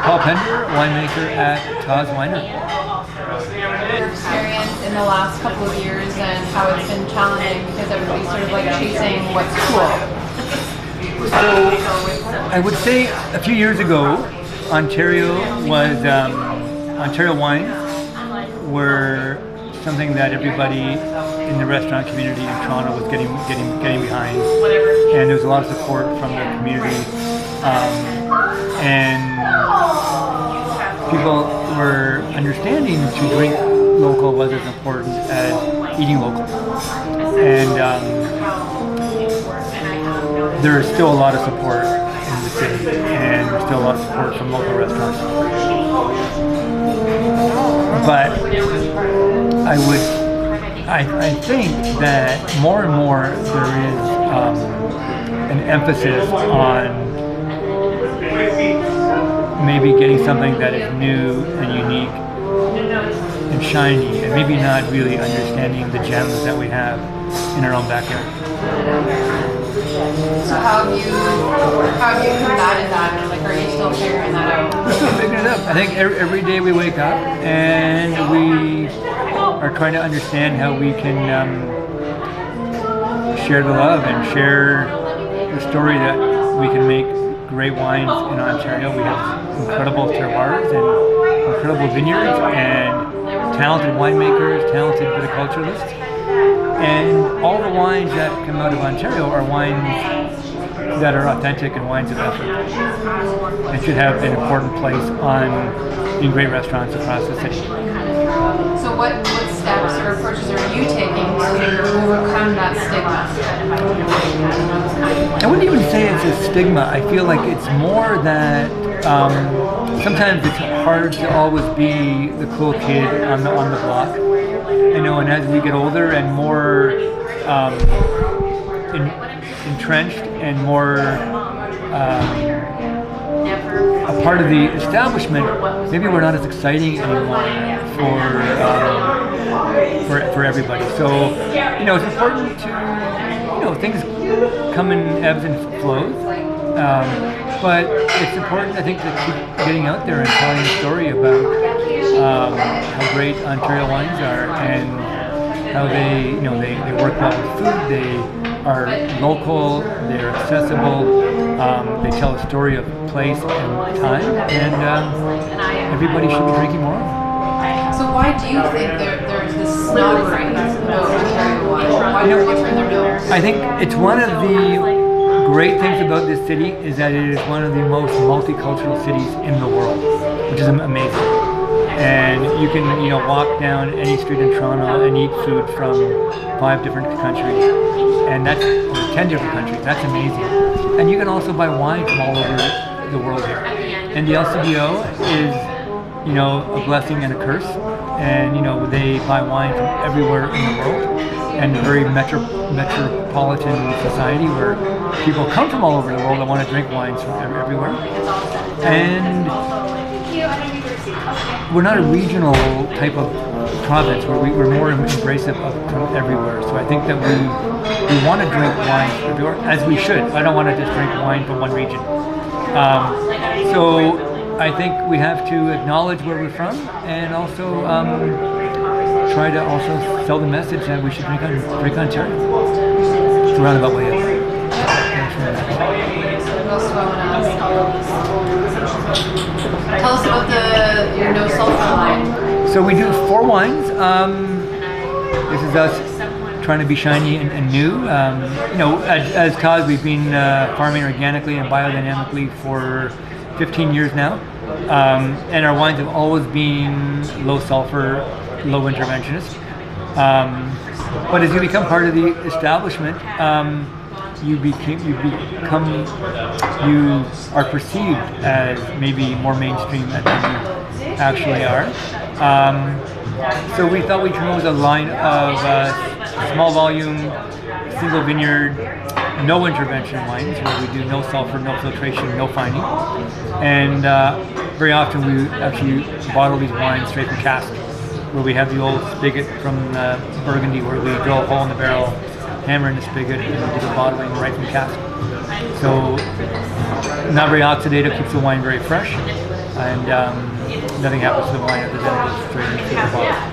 Paul Pender, winemaker at Tawse Winery. Your experience in the last couple of years and how it's been challenging because everybody's sort of like chasing what's cool. So I would say a few years ago, Ontario wines were something that everybody in the restaurant community in Toronto was getting behind, and there was a lot of support from the community, and people were understanding to drink local was as important as eating local, and there is still a lot of support in the city, and there's still a lot of support from local restaurants. But I think that more and more there is an emphasis on maybe getting something that is new and unique and shiny, and maybe not really understanding the gems that we have in our own backyard. So how have you combated that, or like are you still figuring that out? We're still figuring it out. I think every day we wake up and we are trying to understand how we can share the love and share the story that we can make great wines in Ontario. We have incredible terroirs and incredible vineyards and talented winemakers, talented viticulturalists. And all the wines that come out of Ontario are wines that are authentic and wines of effort. It should have an important place in great restaurants across the city. So what steps or approaches are you taking to overcome that stigma? I wouldn't even say it's a stigma. I feel like it's more that sometimes it's hard to always be the cool kid on the block. And as we get older and more entrenched and more a part of the establishment, maybe we're not as exciting anymore for everybody. So it's important to things come in ebbs and flows, but it's important, I think, to keep getting out there and telling the story about how great Ontario wines are and how they work well with food. They are local, they're accessible, they tell a story of place and time, and everybody should be drinking more of them. So why do you think there's this snobbery about Ontario wine? Why do you turn their nose? I think it's one of the great things about this city is that it is one of the most multicultural cities in the world, which is amazing. And you can walk down any street in Toronto and eat food from 5 different countries, and that's 10 different countries. That's amazing. And you can also buy wine from all over the world here. And the LCBO is a blessing and a curse. And they buy wine from everywhere in the world, and a very metropolitan society where people come from all over the world and want to drink wines from everywhere. And we're not a regional type of province where we're more embracive from everywhere. So I think that we want to drink wine everywhere, as we should. I don't want to just drink wine from one region. So I think we have to acknowledge where we're from, and also try to also sell the message that we should drink Ontario. It's a roundabout way of it. Tell us about your no sulfur line. So we do 4 wines. This is us trying to be shiny and new. As Tawse, we've been farming organically and biodynamically for 15 years now. And our wines have always been low sulfur, low interventionist. But as you become part of the establishment, you are perceived as maybe more mainstream than you actually are. So we thought we'd come up with a line of small volume, single vineyard, no intervention wines, where we do no sulfur, no filtration, no fining. And very often we actually bottle these wines straight from cask, where we have the old spigot from Burgundy, where we drill a hole in the barrel, hammer in the spigot, and do the bottling right from cask. So not very oxidative, keeps the wine very fresh, and nothing happens to the wine other than it's straight into the bottle.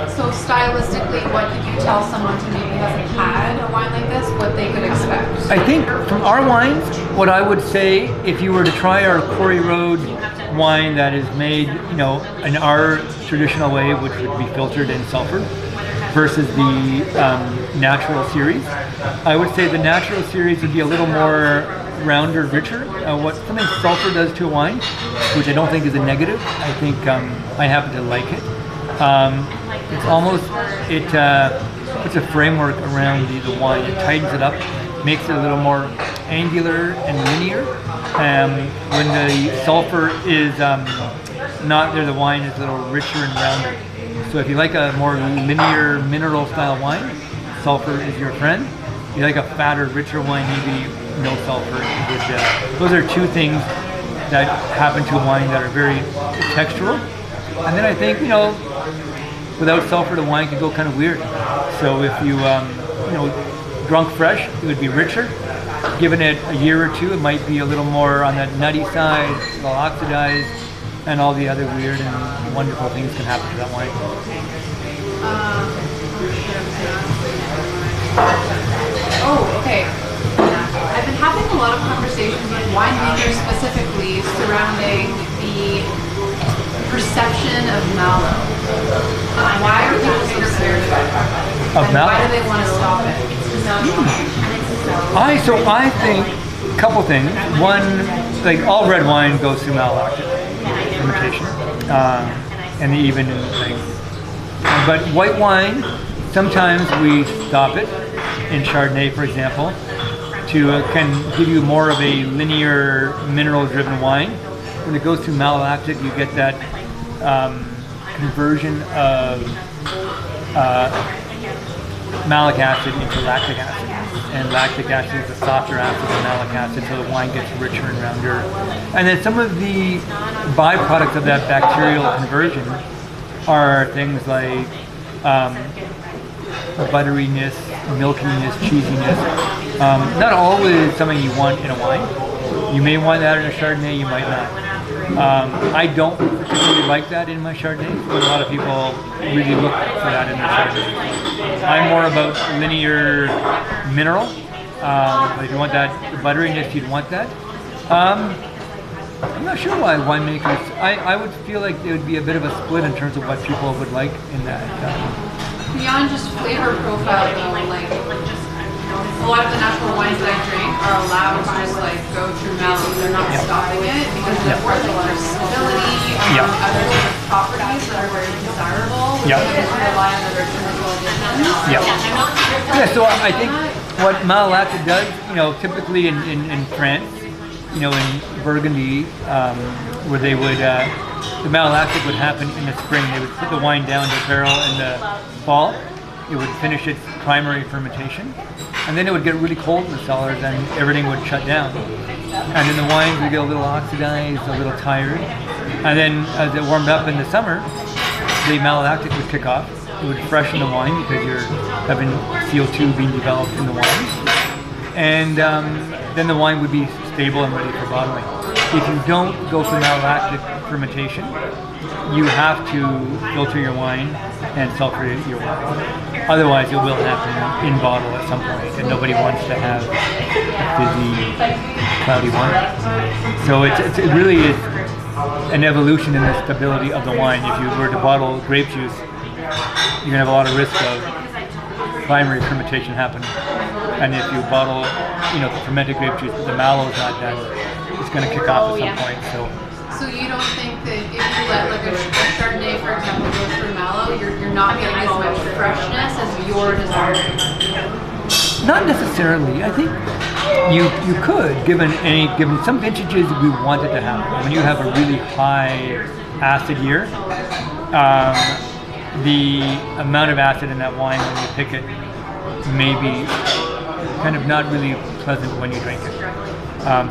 So stylistically, what could you tell someone who maybe hasn't had a wine like this, what they could expect? I think from our wines, what I would say, if you were to try our Quarry Road wine that is made, in our traditional way, which would be filtered in sulfur, versus the natural series, I would say the natural series would be a little more rounder, richer. What something sulfur does to a wine, which I don't think is a negative, I think I happen to like it. It's almost, it puts a framework around the wine. It tightens it up, makes it a little more angular and linear. When the sulfur is not there, the wine is a little richer and rounder. So if you like a more linear mineral style wine, sulfur is your friend. If you like a fatter, richer wine, maybe no sulfur. Those are two things that happen to a wine that are very textural. And then I think, without sulfur, the wine can go kind of weird. So if you, drunk fresh, it would be richer. Given it a year or two, it might be a little more on that nutty side, a little oxidized, and all the other weird and wonderful things can happen to that wine. Okay. I've been having a lot of conversations with winemakers specifically surrounding the perception of Malo. Why are people so scared of it? Why do they want to stop it? I think a couple things. One, like all red wine goes through malolactic fermentation, and even things. But white wine, sometimes we stop it. In Chardonnay, for example, to can give you more of a linear, mineral-driven wine. When it goes through malolactic, you get that conversion of malic acid into lactic acid. And lactic acid is a softer acid than malic acid, so the wine gets richer and rounder. And then some of the byproducts of that bacterial conversion are things like butteriness, milkiness, cheesiness. Not always something you want in a wine. You may want that in a Chardonnay, you might not. I don't particularly like that in my Chardonnays, but a lot of people really look for that in their Chardonnays. I'm more about linear mineral. If you want that butteriness, you'd want that. I'm not sure why winemakers, I would feel like there would be a bit of a split in terms of what people would like in that. Beyond just flavor profile though, like a lot of the natural wines that I drink are allowed to just go through Malo. They're not stopping it because there's stability, other sort of properties that are very desirable. We can rely on other chemical additions. So I think what malolactic does, typically in France, in Burgundy, where they would, the malolactic would happen in the spring. They would put the wine down to barrel in the fall. It would finish its primary fermentation, and then it would get really cold in the cellars, and everything would shut down. And then the wines would get a little oxidized, a little tired. And then as it warmed up in the summer, the malolactic would kick off. It would freshen the wine because you're having CO2 being developed in the wine. And then the wine would be stable and ready for bottling. If you don't go through malolactic fermentation, you have to filter your wine and sulfurate your wine. Otherwise, it will happen in bottle at some point, and nobody wants to have a fizzy, cloudy wine. So it really is an evolution in the stability of the wine. If you were to bottle grape juice, you're going to have a lot of risk of primary fermentation happen. And if you bottle, fermented grape juice, but the mallow is not done, it's going to kick off at some point. So you don't think that if you let a Chardonnay, for example, go through mallow, you're not getting as much freshness as you're desiring? Not necessarily. I think you could, given some vintages we want it to happen. When you have a really high acid year, the amount of acid in that wine when you pick it may be kind of not really pleasant when you drink it.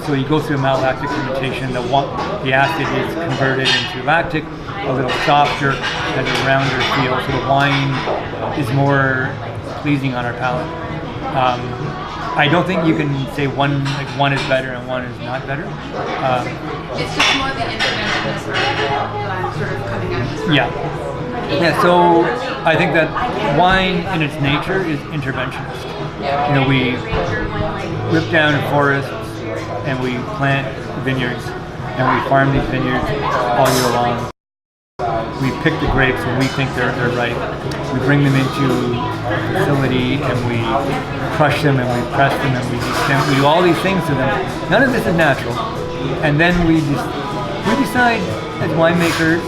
So you go through a malolactic fermentation, the acid is converted into lactic, a little softer, has a rounder feel, so the wine is more pleasing on our palate. I don't think you can say one is better and one is not better. It's just more the interventionist that I'm sort of coming at this from. Yeah, so I think that wine in its nature is interventionist. You know, we rip down forests and we plant vineyards and we farm these vineyards all year long. We pick the grapes when we think they're ripe. We bring them into a facility and we crush them and we press them and we do all these things to them. None of this is natural. And then we decide as winemakers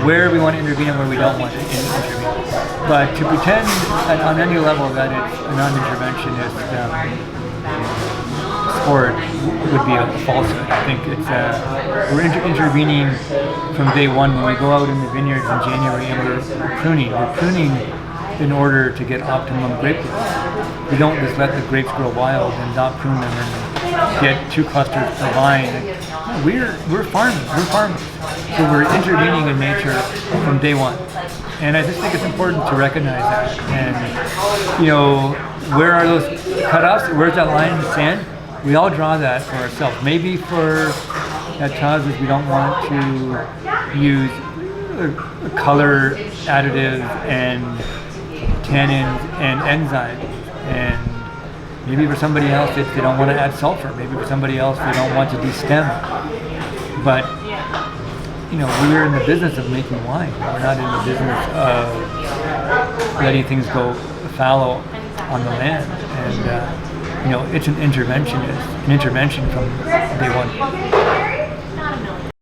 where we want to intervene and where we don't want to intervene. But to pretend on any level that it's a non-interventionist sport would be a falsehood. I think it's we're intervening from day one when we go out in the vineyards in January and we're pruning. We're pruning in order to get optimum grape growth. We don't just let the grapes grow wild and not prune them and get 2 clusters per vine. We're farmers. So we're intervening in nature from day one. And I just think it's important to recognize that. And, you know, where are those cutoffs? Where's that line in the sand? We all draw that for ourselves. Maybe for at Tawse we don't want to use color additives and tannins and enzymes. And maybe for somebody else they don't want to add sulfur. Maybe for somebody else they don't want to destem. But you know, we're in the business of making wine. We're not in the business of letting things go fallow on the land. And you know, it's an intervention from day one.